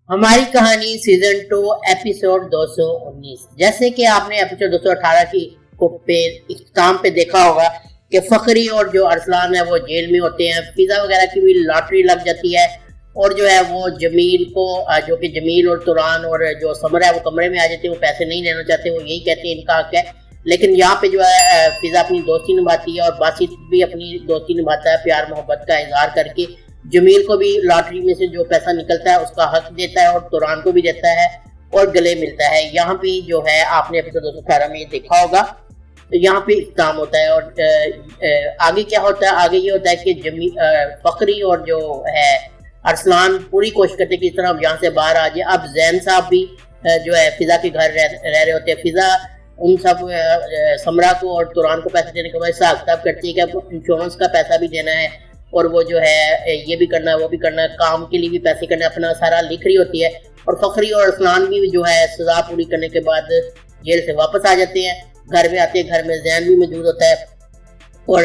हमारी कहानी season 2 episode 219। जैसे कि आपने एपिसोड 218 की को पे इख्तिताम पे देखा होगा कि फखरी और जो अरसलान है वो जेल में होते हैं। फिजा वगैरह की भी लॉटरी लग जाती है और जो है वो जमील को जो कि जमील और तुरान और जो समर है वो कमरे में आ जाते हैं। वो पैसे नहीं लेना चाहते, वो यही कहते हैं इनका हक है। लेकिन यहाँ पे जो है फिजा अपनी दोस्ती निभाती है और बासित भी अपनी दोस्ती निभाता है, प्यार मोहब्बत का इजहार करके। जमील को भी लॉटरी में से जो पैसा निकलता है उसका हक देता है और तुरान को भी देता है और गले मिलता है। यहाँ पे जो है आपने एपिसोड 218 में देखा होगा, तो यहाँ पे इख्तिताम होता है। और आगे क्या होता है, आगे ये होता है कि फखरी और जो है अरसलान पूरी कोशिश करते हैं कि इस तरह अब यहाँ से बाहर आ जाए। अब जैन साहब भी जो है फिजा के घर रह रहे होते हैं। फिजा उन सब समरा को और तुरान को पैसे देने के बाद हिसाब किताब करती है कि अब इंश्योरेंस का पैसा भी देना है और वो जो है ये भी करना है वो भी करना है, काम के लिए भी पैसे करना है, अपना सारा लिख रही होती है। और फखरी और अरसलान भी जो है सजा पूरी करने के बाद जेल से वापस आ जाते हैं। घर में आते हैं, घर में जैन भी मौजूद होता है और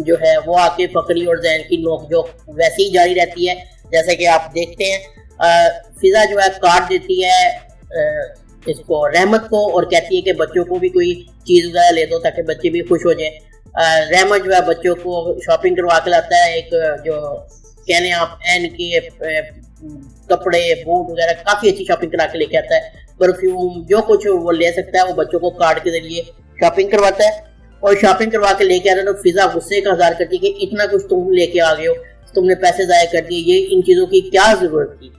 जो है वो आके फखरी और जैन की नोकझोंक वैसे ही जारी रहती है जैसे कि आप देखते हैं। फिजा जो है कार्ड देती है इसको रहमत को और कहती है कि बच्चों को भी कोई चीज़ वगैरह ले दो ताकि बच्चे भी खुश हो जाएं। रहमत जो है बच्चों को शॉपिंग करवा के लाता है। एक जो कहने आप एन के कपड़े बूट वगैरह काफ़ी अच्छी शॉपिंग करा के लेके आता है। परफ्यूम जो कुछ वो ले सकता है वो बच्चों को कार्ड के जरिए शॉपिंग करवाता है और शॉपिंग करवा के लेके आता है। तो फिजा गुस्से का इजहार करती है कि इतना कुछ तुम लेके आ गए हो, तुमने पैसे ज़ाया कर दिए, ये इन चीज़ों की क्या ज़रूरत थी।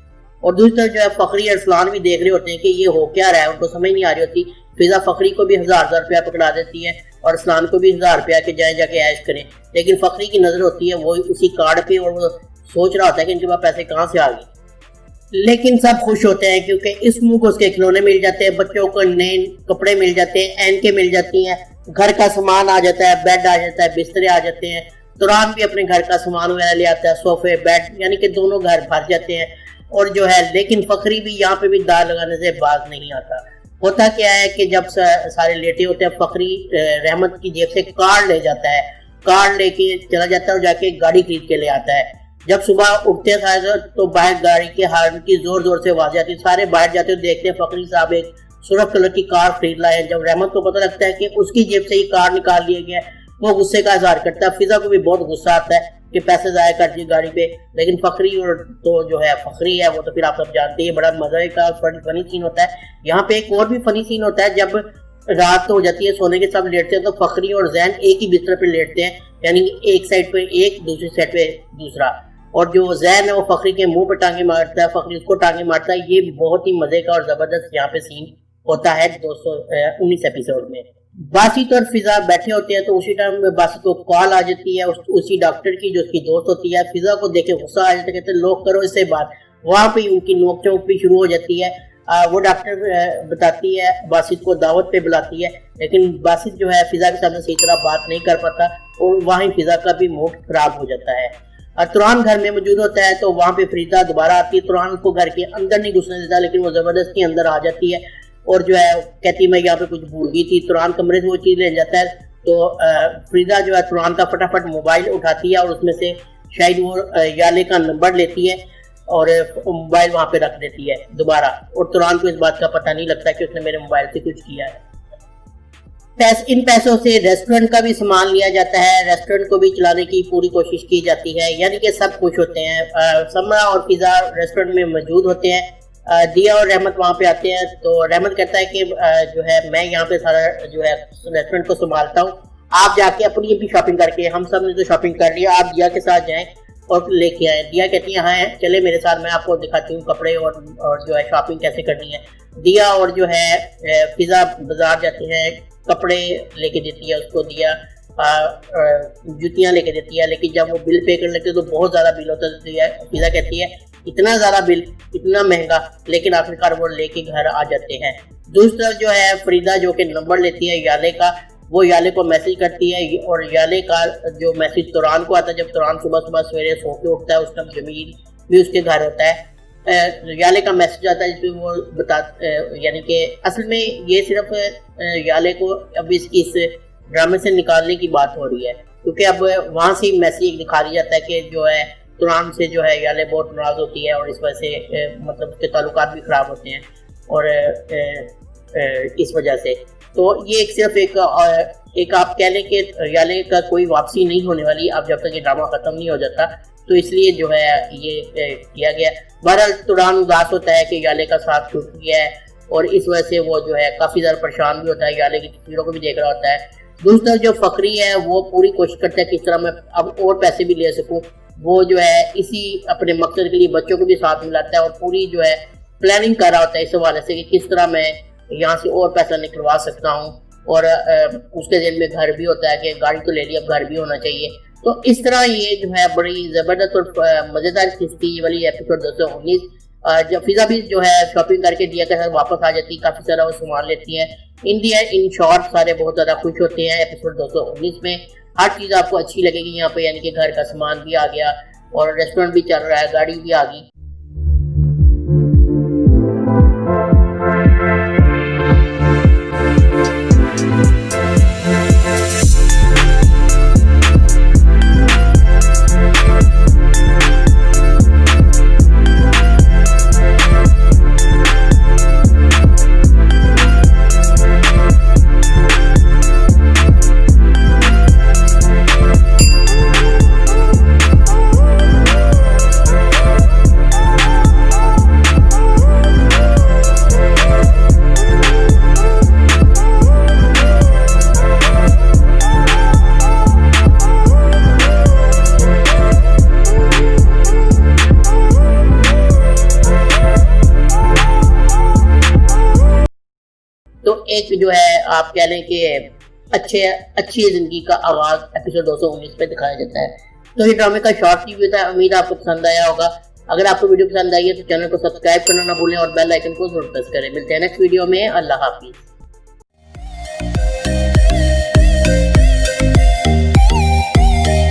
और दूसरी तरफ जो है फखरी अरसलान भी देख रहे होते हैं कि ये हो क्या रहा है, उनको समझ नहीं आ रही होती। फिजा फखरी को भी हजार रुपया पकड़ा देती है और अरसलान को भी 1000 रुपया के जाके ऐश करें। लेकिन फखरी की नजर होती है वो उसी कार्ड पे और वो सोच रहा होता है कि इनके पास पैसे कहाँ से आ गए। लेकिन सब खुश होते हैं क्योंकि इस मुंह को उसके खिलौने मिल जाते हैं, बच्चों को नए कपड़े मिल जाते हैं, एन के मिल जाती हैं, घर का सामान आ जाता है, बेड आ जाता है, बिस्तरे आ जाते हैं। तुरान भी अपने घर का सामान वगैरह ले आता है, सोफे बेड, यानी कि दोनों घर भर जाते हैं। और जो है लेकिन फखरी भी यहाँ पे भी दाल लगाने से बाज नहीं आता। होता क्या है कि जब सारे लेटे होते हैं फखरी रहमत की जेब से कार्ड ले जाता है, कार्ड लेके चला जाता है और जाके गाड़ी खरीद के ले आता है। जब सुबह उठते हैं सारे तो बाहर गाड़ी के हॉर्न की जोर जोर से आवाज आती है। सारे बाहर जाते हुए देखते हैं फखरी साहब एक सुर्ख कलर की कार खरीद लाए। जब रहमत को पता लगता है कि उसकी जेब से ही कार निकाल लिया गया, वो गुस्से का इजहार करता है। फिजा को भी बहुत गुस्सा आता है कि पैसे जाया कर दिए गाड़ी पे। लेकिन फखरी और तो जो है फखरी है वो तो फिर आप सब जानते हैं, बड़ा मजे का फनी सीन होता है। यहाँ पे एक और भी फनी सीन होता है, जब रात हो जाती है, सोने के सब लेटते हैं तो फखरी और जैन एक ही बिस्तर पे लेटते हैं, यानी एक साइड पे एक, दूसरी साइड पे दूसरा। और जो जैन है वो फखरी के मुंह पे टांगे मारता है, फखरी उसको टांगे मारता है। ये बहुत ही मजे का और जबरदस्त यहाँ पे सीन होता है 219 एपिसोड में। बासित और फिजा बैठे होते हैं तो उसी टाइम में बासित को कॉल आ जाती है उसी डॉक्टर की जो उसकी दोस्त होती है। फिजा को देखे गुस्सा आ जाता है, कहते लोग करो इससे बात। वहां पे उनकी नोकझोंक भी शुरू हो जाती है। वो डॉक्टर बताती है, बासित को दावत पे बुलाती है, लेकिन बासित जो है फिजा के सामने सही तरह बात नहीं कर पाता और वहीं फिजा का भी मूड खराब हो जाता है। तुरान घर में मौजूद होता है तो वहां पे फरीदा दोबारा आती है। तुरान को घर के अंदर नहीं घुसने देता, लेकिन वो जबरदस्ती अंदर आ जाती है और जो है कहती मैं यहाँ पे कुछ भूल गई थी। तुरान कमरे से वो चीज ले जाता है तो फरीदा जो है तुरान का फटाफट मोबाइल उठाती है और उसमें से शायद वो याले का नंबर लेती है और मोबाइल वहां पे रख देती है दोबारा। और तुरान को इस बात का पता नहीं लगता कि उसने मेरे मोबाइल से कुछ किया है। इन पैसों से रेस्टोरेंट का भी सामान लिया जाता है, रेस्टोरेंट को भी चलाने की पूरी कोशिश की जाती है, यानी कि सब खुश होते हैं। समरा और फिजा रेस्टोरेंट में मौजूद होते हैं। दिया और रहमत वहाँ पे आते हैं तो रहमत कहता है कि जो है मैं यहाँ पे सारा जो है रेस्टोरेंट को संभालता हूँ, आप जाके अपनी भी शॉपिंग करके, हम सब ने तो शॉपिंग कर लिया, आप दिया के साथ जाएं और लेके आए। दिया कहती है हाँ चले मेरे साथ, मैं आपको दिखाती हूँ कपड़े और जो है शॉपिंग कैसे करनी है। दिया और जो है फिजा बाजार जाती है, कपड़े लेके देती है उसको, दिया जुतियाँ लेके देती है। लेकिन जब वो बिल पे कर लेते तो बहुत ज्यादा बिल होता है। फिजा कहती है इतना ज्यादा बिल, इतना महंगा, लेकिन आखिरकार वो लेके घर आ जाते हैं। दूसरी तरफ जो है फरीदा जो कि नंबर लेती है याले का, वो याले को मैसेज करती है और याले का जो मैसेज तुरान को आता है जब तुरान सुबह सुबह सवेरे सो के उठता है। उस टाइम जमील भी उसके घर होता है। याले का मैसेज आता है जिसमें वो बता यानी कि असल में ये सिर्फ याले को अब इस ड्रामे से निकालने की बात हो रही है, क्योंकि अब वहां से मैसेज दिखा दिया जाता है कि जो है तुरान से जो है याले बहुत नाराज होती है और इस वजह से मतलब उसके ताल्लुकात भी ख़राब होते हैं और इस वजह से तो ये सिर्फ एक आप कह लें कि याले का कोई वापसी नहीं होने वाली अब जब तक ये ड्रामा ख़त्म नहीं हो जाता, तो इसलिए जो है ये किया गया। बहरहाल तुरान उदास होता है कि याले का साथ छूट गया है और इस वजह से वो जो है काफ़ी ज़्यादा परेशान भी होता है, याले की तस्वीरों को भी देख रहा होता है। दूसरी तरफ जो फकरी है वो पूरी कोशिश करता है किस तरह मैं अब और पैसे भी ले सकूं, वो जो है इसी अपने मकसद के लिए बच्चों को भी साथ मिलाता है और पूरी जो है प्लानिंग कर रहा होता है इस हवाले से कि किस तरह मैं यहाँ से और पैसा निकलवा सकता हूँ। और उसके दिन में घर भी होता है कि गाड़ी तो ले ली, अब घर भी होना चाहिए। तो इस तरह ये जो है बड़ी ज़बरदस्त और मज़ेदार किस्ती ये वाली एपिसोड 219। जब फिजा भी जो है शॉपिंग करके दिया के साथ वापस आ जाती है, काफ़ी सारा वो सामान लेती है। इन शॉर्ट सारे बहुत ज़्यादा खुश होते हैं एपिसोड 219 में। हर चीज़ आपको अच्छी लगेगी यहाँ पे, यानी कि घर का सामान भी आ गया और रेस्टोरेंट भी चल रहा है, गाड़ी भी आ गई। तो एक जो है आप कह लें कि अच्छी जिंदगी का आगाज एपिसोड 219 पे दिखाया जाता है। तो ये ड्रामे का शॉर्ट रिव्यू था, उम्मीद आपको पसंद आया होगा। अगर आपको वीडियो पसंद आई है तो चैनल को सब्सक्राइब करना ना भूलें और बेल आइकन को जरूर प्रेस करें। मिलते हैं नेक्स्ट वीडियो में। अल्लाह हाफिज।